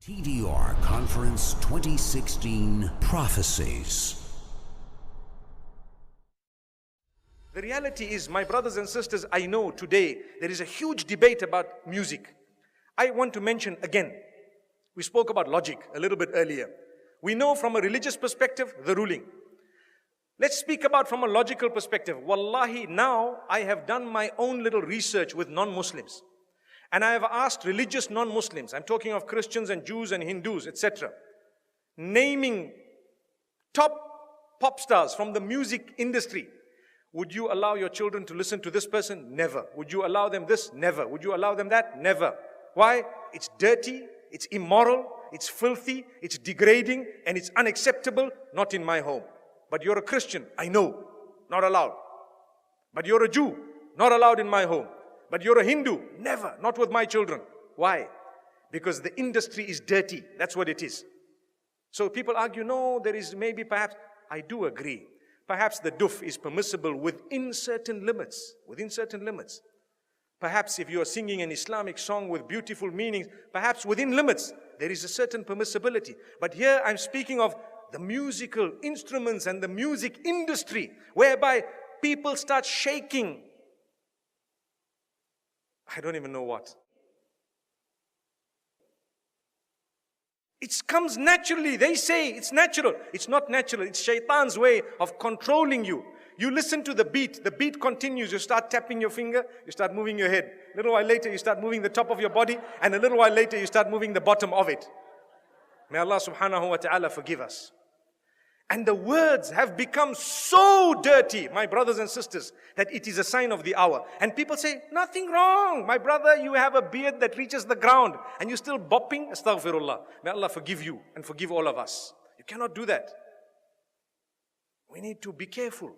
TDR Conference 2016 Prophecies. The reality is, my brothers and sisters, I know today there is a huge debate about music. I want to mention again, we spoke about logic a little bit earlier. We know from a religious perspective, the ruling. Let's speak about from a logical perspective. Wallahi, now I have done my own little research with non-Muslims. And I have asked religious non-Muslims, I'm talking of Christians and Jews and Hindus, etc., naming top pop stars from the music industry. Would you allow your children to listen to this person? Never. Would you allow them this? Never. Would you allow them that? Never. Why? It's dirty, it's immoral, it's filthy, it's degrading, and it's unacceptable. Not in my home. But you're a Christian, I know, not allowed. But you're a Jew, not allowed in my home. But you're a Hindu, never, not with my children. Why? Because the industry is dirty, that's what it is. So people argue, no, there is maybe perhaps, I do agree. Perhaps the duf is permissible within certain limits, Perhaps if you are singing an Islamic song with beautiful meanings, perhaps within limits, there is a certain permissibility. But here I'm speaking of the musical instruments and the music industry, whereby people start shaking. I don't even know what. It comes naturally. They say it's natural. It's not natural. It's shaitan's way of controlling you. You listen to the beat continues. You start tapping your finger, you start moving your head. A little while later, you start moving the top of your body, and a little while later, you start moving the bottom of it. May Allah subhanahu wa ta'ala forgive us. And the words have become so dirty, my brothers and sisters, that it is a sign of the hour. And people say, nothing wrong. My brother, you have a beard that reaches the ground and you're still bopping. Astaghfirullah. May Allah forgive you and forgive all of us. You cannot do that. We need to be careful.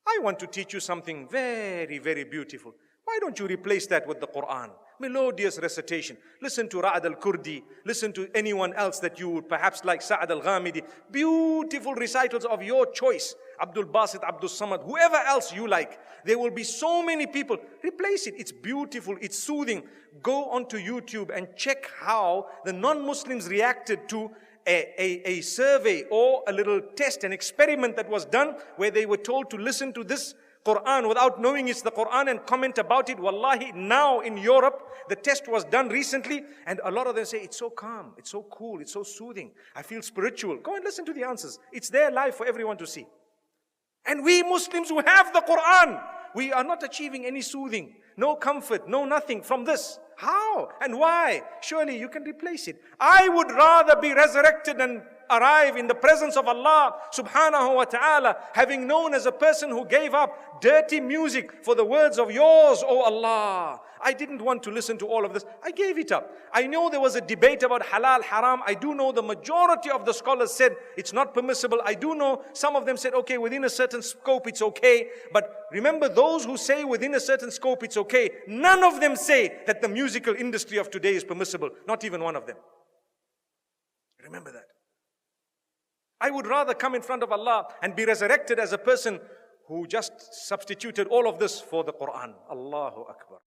I want to teach you something very, very beautiful. Why don't you replace that with the Quran? Melodious recitation. Listen to Ra'ad al-Kurdi. Listen to anyone else that you would perhaps like, Sa'ad al-Ghamidi. Beautiful recitals of your choice. Abdul Basit, Abdul Samad, whoever else you like. There will be so many people. Replace it. It's beautiful. It's soothing. Go onto YouTube and check how the non-Muslims reacted to a survey or a little test, an experiment that was done where they were told to listen to this Quran without knowing it's the Quran and comment about it. Wallahi, now in Europe, the test was done recently and a lot of them say, it's so calm, it's so cool, it's so soothing. I feel spiritual. Go and listen to the answers. It's there live for everyone to see. And we Muslims who have the Quran, we are not achieving any soothing, no comfort, no nothing from this. How and why? Surely you can replace it. I would rather be resurrected and arrive in the presence of Allah subhanahu wa ta'ala, having known as a person who gave up dirty music for the words of yours, O Allah. I didn't want to listen to all of this. I gave it up. I know there was a debate about halal, haram. I do know the majority of the scholars said it's not permissible. I do know some of them said, okay, within a certain scope it's okay. But remember, those who say within a certain scope it's okay, none of them say that the musical industry of today is permissible. Not even one of them. Remember that. I would rather come in front of Allah and be resurrected as a person who just substituted all of this for the Quran. Allahu Akbar.